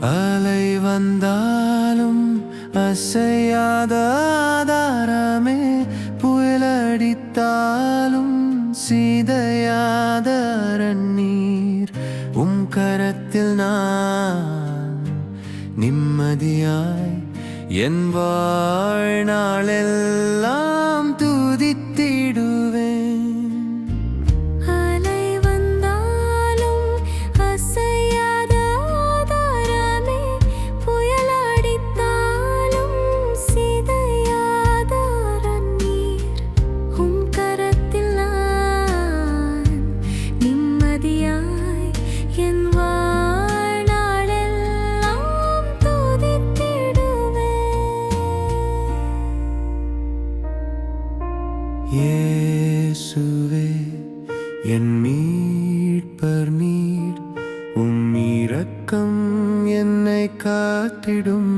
அலை வந்தாலும் அசையாத ஆதாரமே, புயலடித்தாலும் சீதையாத அரண்நீர். கரத்தில் நான் நிம்மதியாய் என் வாழ்நாளெல்லாம் துதித்திடுவேன். இயேசுவே என் மீட்பர் நீர், இரக்கம் என்னை காத்திடும்.